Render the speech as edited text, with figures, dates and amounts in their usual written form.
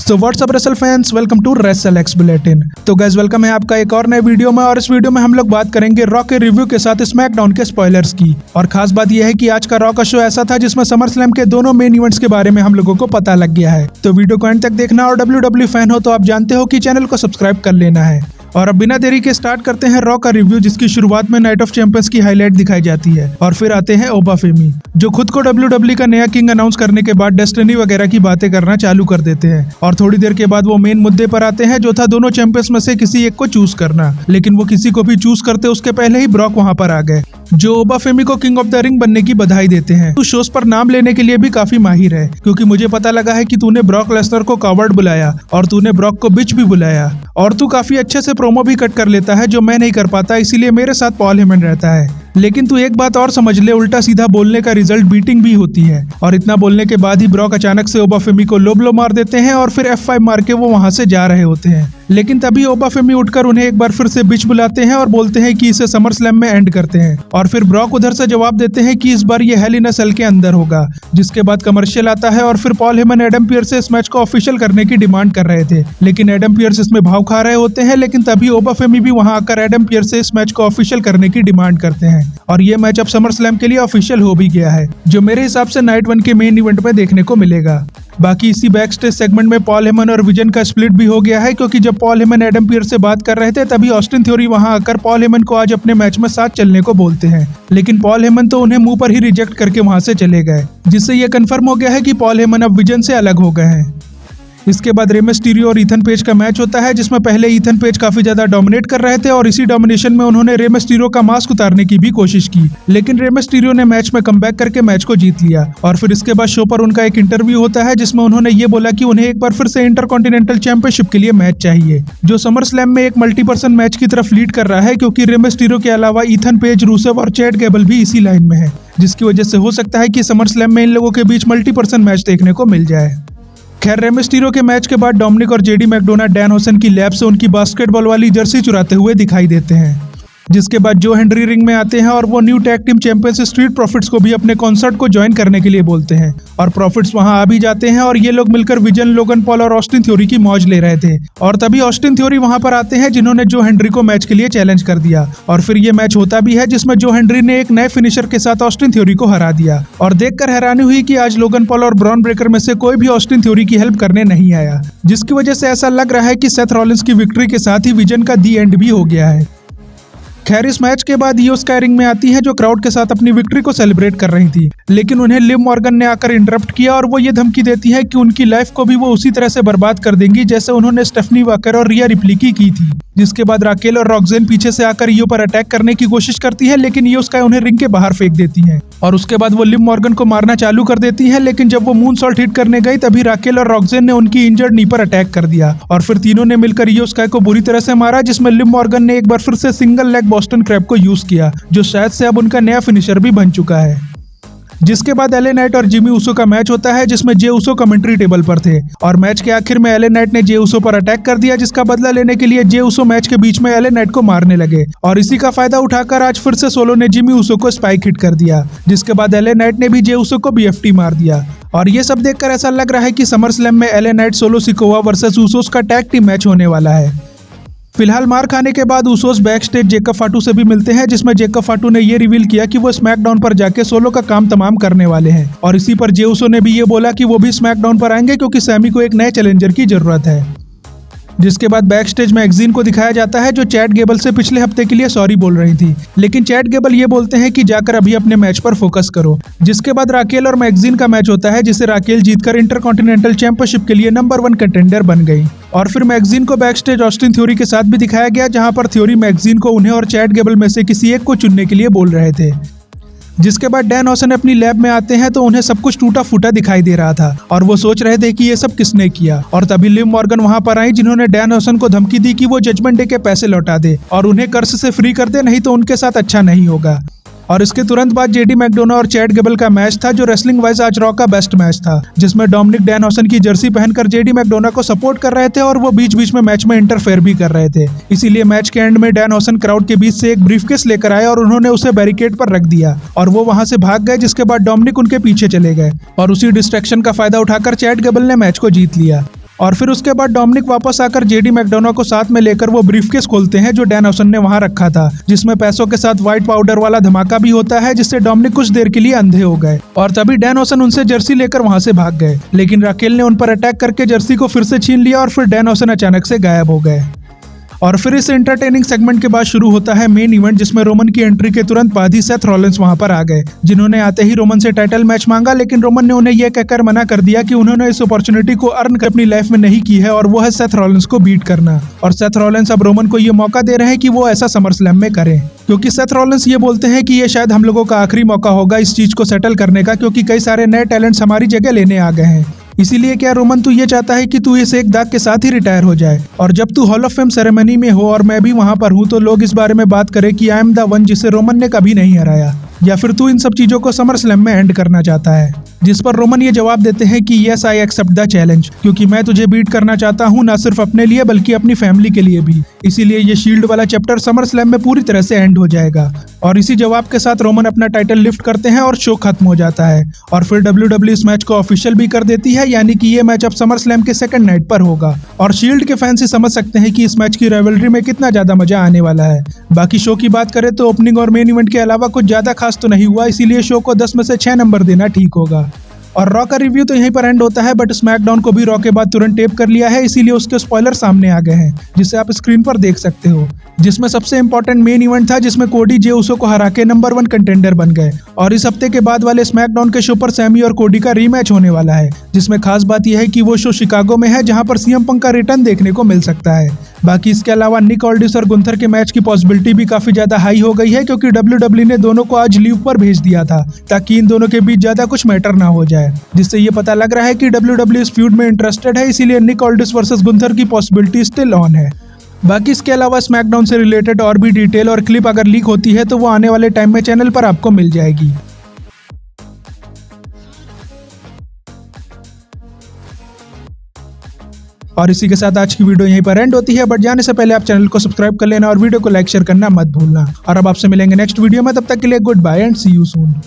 तो what's up wrestle fans, welcome to wrestle X bulletin. तो guys welcome है आपका एक और नए वीडियो में। और इस वीडियो में हम लोग बात करेंगे रॉ के रिव्यू के साथ स्मैकडाउन के स्पॉयलर्स की। और खास बात यह है कि आज का रॉ का शो ऐसा था जिसमें समर स्लैम के दोनों मेन इवेंट्स के बारे में हम लोगों को पता लग गया है। तो वीडियो को एंड तक देखना, और WWE फैन हो तो आप जानते हो कि चैनल को सब्सक्राइब कर लेना है। और अब बिना देरी के स्टार्ट करते हैं रॉ का रिव्यू, जिसकी शुरुआत में नाइट ऑफ चैंपियंस की हाईलाइट दिखाई जाती है। और फिर आते हैं ओबा फेमी, जो खुद को WWE का नया किंग अनाउंस करने के बाद डेस्टिनी वगैरह की बातें करना चालू कर देते हैं। और थोड़ी देर के बाद वो मेन मुद्दे पर आते हैं, जो था दोनों चैंपियंस में से किसी एक को चूज करना। लेकिन वो किसी को भी चूज करते उसके पहले ही ब्रॉक वहां पर आ गए, जो ओबा फेमी को किंग ऑफ द रिंग बनने की बधाई देते हैं। तू शोज पर नाम लेने के लिए भी काफी माहिर है, क्योंकि मुझे पता लगा है कि तूने ब्रॉक लेसनर को कावर्ड बुलाया और तूने ब्रॉक को बिच भी बुलाया। और तू काफी अच्छे से प्रोमो भी कट कर लेता है, जो मैं नहीं कर पाता, इसीलिए मेरे साथ पॉल हेमन रहता है। लेकिन तू एक बात और समझ ले, उल्टा सीधा बोलने का रिजल्ट बीटिंग भी होती है। और इतना बोलने के बाद ही ब्रॉक अचानक से ओबा फेमी को लो ब्लो मार देते हैं और फिर F5 मार के वो वहां से जा रहे होते हैं। लेकिन तभी ओबा फेमी उठकर उन्हें एक बार फिर से बिच बुलाते हैं और बोलते हैं कि इसे समर स्लैम में एंड करते हैं। और फिर ब्रॉक उधर से जवाब देते हैं कि इस बार ये हेल इन अ सेल के अंदर होगा। जिसके बाद कमर्शियल आता है और फिर पॉल हेमन एडम पियर्स से इस मैच को ऑफिशियल करने की डिमांड कर रहे थे। लेकिन एडम पियर्स इसमें भाव खा रहे होते हैं। लेकिन तभी ओबा फेमी भी वहां आकर एडम पियर्स से इस मैच को ऑफिशियल करने की डिमांड करते हैं। और ये मैच अब समर स्लैम के लिए ऑफिशियल हो भी गया है, जो मेरे हिसाब से नाइट 1 के मेन इवेंट में देखने को मिलेगा। बाकी इसी बैक स्टेज सेगमेंट में पॉल हेमन और विजन का स्प्लिट भी हो गया है, क्योंकि जब पॉल हेमन एडम पियर्स से बात कर रहे थे तभी ऑस्टिन थ्योरी वहां आकर पॉल हेमन को आज अपने मैच में साथ चलने को बोलते हैं। लेकिन पॉल हेमन तो उन्हें मुंह पर ही रिजेक्ट करके वहां से चले गए, जिससे यह कंफर्म हो गया है कि पॉल हेमन अब विजन से अलग हो गए हैं। इसके बाद रे मिस्टीरियो और ईथन पेज का मैच होता है, जिसमें पहले ईथन पेज काफी ज्यादा डोमिनेट कर रहे थे और इसी डोमिनेशन में उन्होंने रे मिस्टीरियो का मास्क उतारने की भी कोशिश की। लेकिन रे मिस्टीरियो ने मैच में कमबैक करके मैच को जीत लिया। और फिर इसके बाद शो पर उनका एक इंटरव्यू होता है, जिसमें उन्होंने ये बोला कि उन्हें एक बार फिर से इंटरकॉन्टिनेंटल चैंपियनशिप के लिए मैच चाहिए, जो समर स्लैम में एक मल्टीपर्सन मैच की तरफ लीड कर रहा है, क्योंकि रे मिस्टीरियो के अलावा ईथन पेज, रूसेव और चैट गैबल भी इसी लाइन में है, जिसकी वजह से हो सकता है कि समर स्लैम में इन लोगों के बीच मल्टीपर्सन मैच देखने को मिल जाए। खैर, रे मिस्टीरियो के मैच के बाद डोमिनिक और जेडी मैकडोनाल्ड डैन होसन की लैब से उनकी बास्केटबॉल वाली जर्सी चुराते हुए दिखाई देते हैं। जिसके बाद जो हेनरी रिंग में आते हैं और वो new tag team champions street profits को भी अपने कॉन्सर्ट को ज्वाइन करने के लिए बोलते हैं। और प्रॉफिट्स वहां आ भी जाते हैं और ये लोग मिलकर विजन, लोगन पॉल और ऑस्टिन थ्योरी की मौज ले रहे थे। और तभी ऑस्टिन थ्योरी वहां पर आते हैं, जिन्होंने जो हेनरी को मैच के लिए चैलेंज कर दिया। और फिर ये मैच होता भी है, जिसमें जो हेनरी ने एक नए फिनिशर के साथ ऑस्टिन थ्योरी को हरा दिया। और देखकर हैरानी हुई कि आज लोगन पॉल और ब्रॉन ब्रेकर में से कोई भी ऑस्टिन थ्योरी की हेल्प करने नहीं आया, जिसकी वजह से ऐसा लग रहा है कि सेथ रॉलिंस की विक्ट्री के साथ ही विजन का दी एंड भी हो गया है। खैर, इस मैच के बाद ईओ स्काई रिंग में आती हैं, जो क्राउड के साथ अपनी विक्ट्री को सेलिब्रेट कर रही थी। लेकिन उन्हें लिव मॉर्गन ने आकर इंटरप्ट किया और वो ये धमकी देती है कि उनकी लाइफ को भी वो उसी तरह से बर्बाद कर देंगी जैसे उन्होंने स्टेफनी वॉकर और रिया रिप्ली की थी। जिसके बाद राकेल और रॉक्सेन पीछे से आकर ईओ पर अटैक करने की कोशिश करती है, लेकिन ईओ स्काई उन्हें रिंग के बाहर फेंक देती है। और उसके बाद वो लिव मॉर्गन को मारना चालू कर देती है। लेकिन जब वो मून सॉल्ट हिट करने गई, तभी राकेल और रॉक्सेन ने उनकी इंजर्ड नी पर अटैक कर दिया। और फिर तीनों ने मिलकर ईओ स्काई को बुरी तरह से मारा, जिसमें लिव मॉर्गन ने एक बार फिर से सिंगल लेग बोस्टन क्रैब को यूज किया, जो शायद से अब उनका नया फिनिशर भी बन चुका है। जिसके बाद एले नाइट और जिमी ऊसो का मैच होता है, जिसमें जे ऊसो कमेंट्री टेबल पर थे। और मैच के आखिर में एले नाइट ने जे ऊसो पर अटैक कर दिया, जिसका बदला लेने के लिए जे ऊसो मैच के बीच में एले नाइट को मारने लगे। और इसी का फायदा उठाकर आज फिर से सोलो ने जिमी ऊसो को स्पाइक हिट कर दिया, जिसके बाद एले नाइट ने भी जे ऊसो को BFT मार दिया। और ये सब देखकर ऐसा लग रहा है कि समर स्लैम में LA Knight, solo Sikoa versus Usos का टैग टीम मैच होने वाला है। फिलहाल मार खाने के बाद ऊसोस बैक स्टेज जेकब फाटू से भी मिलते हैं, जिसमें जेकब फाटू ने ये रिवील किया कि वो स्मैकडाउन पर जाके सोलो का काम तमाम करने वाले हैं। और इसी पर जे ऊसो ने भी ये बोला कि वो भी स्मैकडाउन पर आएंगे, क्योंकि सैमी को एक नए चैलेंजर की जरूरत है। जिसके बाद बैक स्टेज मैगजीन को दिखाया जाता है, जो चैट गेबल से पिछले हफ्ते के लिए सॉरी बोल रही थी। लेकिन चैट गेबल ये बोलते हैं कि जाकर अभी अपने मैच पर फोकस करो। जिसके बाद राकेल और मैगजीन का मैच होता है, जिसे राकेल जीतकर इंटरकॉन्टिनेंटल चैंपियनशिप के लिए नंबर 1 कंटेंडर बन गई। और फिर मैगजीन को बैक स्टेज ऑस्टिन थ्योरी के साथ भी दिखाया गया, जहां पर थ्योरी मैगजीन को उन्हें और चैट गेबल में से किसी एक को चुनने के लिए बोल रहे थे। जिसके बाद डैन हॉसन अपनी लैब में आते हैं, तो उन्हें सब कुछ टूटा फूटा दिखाई दे रहा था और वो सोच रहे थे कि ये सब किसने किया। और तभी लिव मॉर्गन वहां पर आई, जिन्होंने डैन हॉसन को धमकी दी कि वो जजमेंट डे के पैसे लौटा दे और उन्हें कर्ज से फ्री कर दे, नहीं तो उनके साथ अच्छा नहीं होगा। और इसके तुरंत बाद जेडी मैकडोना और चैट गेबल का मैच था, जो रेसलिंग वाइज आज रॉ का बेस्ट मैच था, जिसमें डोमिनिक डैनहॉसन की जर्सी पहनकर जेडी मैकडोना को सपोर्ट कर रहे थे और वो बीच बीच में मैच में इंटरफेयर भी कर रहे थे। इसीलिए मैच के एंड में डैनहॉसन क्राउड के बीच से एक ब्रीफकेस लेकर आए और उन्होंने उसे बैरिकेड पर रख दिया और वो वहां से भाग गए, जिसके बाद डोमिनिक उनके पीछे चले गए और उसी डिस्ट्रैक्शन का फायदा उठाकर चैट गेबल ने मैच को जीत लिया। और फिर उसके बाद डोमिनिक वापस आकर जेडी मैकडोना को साथ में लेकर वो ब्रीफकेस खोलते हैं जो डैनहॉसन ने वहां रखा था, जिसमें पैसों के साथ व्हाइट पाउडर वाला धमाका भी होता है, जिससे डोमिनिक कुछ देर के लिए अंधे हो गए और तभी डैनहॉसन उनसे जर्सी लेकर वहां से भाग गए। लेकिन राकेल ने उन पर अटैक करके जर्सी को फिर से छीन लिया और फिर डैनहॉसन अचानक से गायब हो गए। और फिर इस एंटरटेनिंग सेगमेंट के बाद शुरू होता है मेन इवेंट, जिसमें रोमन की एंट्री के तुरंत बाद ही सेथ रॉलिंस वहां पर आ गए, जिन्होंने आते ही रोमन से टाइटल मैच मांगा। लेकिन रोमन ने उन्हें यह कहकर मना कर दिया कि उन्होंने इस अपॉर्चुनिटी को अर्न अपनी लाइफ में नहीं की है और वो है सेथ रॉलिंस को बीट करना। और सेथ रॉलिंस अब रोमन को ये मौका दे रहे हैं कि वो ऐसा समर स्लैम में करें, क्योंकि सेथ रॉलिंस ये बोलते हैं कि ये शायद हम लोगों का आखिरी मौका होगा इस चीज को सेटल करने का, क्योंकि कई सारे नए टैलेंट्स हमारी जगह लेने आ गए हैं। इसीलिए क्या रोमन तू ये चाहता है कि तू इस एक दाग के साथ ही रिटायर हो जाए और जब तू हॉल ऑफ फेम सेरेमनी में हो और मैं भी वहां पर हूं तो लोग इस बारे में बात करें कि आई एम द वन जिसे रोमन ने कभी नहीं हराया, या फिर तू इन सब चीजों को समर स्लैम में एंड करना चाहता है। जिस पर रोमन ये जवाब देते हैं कि yes I accept the challenge, क्योंकि मैं तुझे बीट करना चाहता हूँ न सिर्फ अपने लिए बल्कि अपनी फैमिली के लिए भी। इसीलिए ये शील्ड वाला चैप्टर समर स्लैम में पूरी तरह से एंड हो जाएगा। और इसी जवाब के साथ रोमन अपना टाइटल लिफ्ट करते हैं और शो खत्म हो जाता है। और फिर WWE इस मैच को ऑफिशियल भी कर देती है, यानी कि ये मैच अब समर स्लैम के सेकंड नाइट पर होगा। और शील्ड के फैंस ही समझ सकते हैं कि इस मैच की राइवलरी में कितना ज्यादा मजा आने वाला है। बाकी शो की बात करें तो ओपनिंग और मेन इवेंट के अलावा कुछ ज्यादा खास तो नहीं हुआ, इसीलिए शो को 10 में से 6 नंबर देना ठीक होगा। और रॉ का रिव्यू तो यहीं पर एंड होता है, बट स्मैकडाउन को भी रॉ के बाद तुरंत टेप कर लिया है, इसीलिए उसके स्पॉइलर सामने आ गए हैं, जिसे आप स्क्रीन पर देख सकते हो। जिसमें सबसे इंपॉर्टेंट मेन इवेंट था, जिसमें कोडी जे उसो को हरा के नंबर 1 कंटेंडर बन गए। और इस हफ्ते के बाद वाले स्मैकडाउन के शो पर सैमी और कोडी का रीमैच होने वाला है, जिसमें खास बात यह है कि वो शो शिकागो में है, जहां पर सीएम पंक का रिटर्न देखने को मिल सकता है। बाकी इसके अलावा निक ऑल्डिस और गुंथर के मैच की पॉसिबिलिटी भी काफी ज्यादा हाई हो गई है, क्योंकि WWE ने दोनों को आज लीव पर भेज दिया था ताकि इन दोनों के बीच ज्यादा कुछ मैटर ना हो जाए, जिससे ये पता लग रहा है कि WWE इस फ्यूड में इंटरेस्टेड है, इसीलिए निक ऑल्डिस वर्सेस गुंथर की पॉसिबिलिटी स्टिल ऑन है। बाकी इसके अलावा स्मैकडाउन से रिलेटेड और भी डिटेल और क्लिप अगर लीक होती है तो वो आने वाले टाइम में चैनल पर आपको मिल जाएगी। और इसी के साथ आज की वीडियो यहीं पर एंड होती है, बट जाने से पहले आप चैनल को सब्सक्राइब कर लेना और वीडियो को लाइक शेयर करना मत भूलना। और अब आपसे मिलेंगे नेक्स्ट वीडियो में, तब तक के लिए goodbye and see you soon.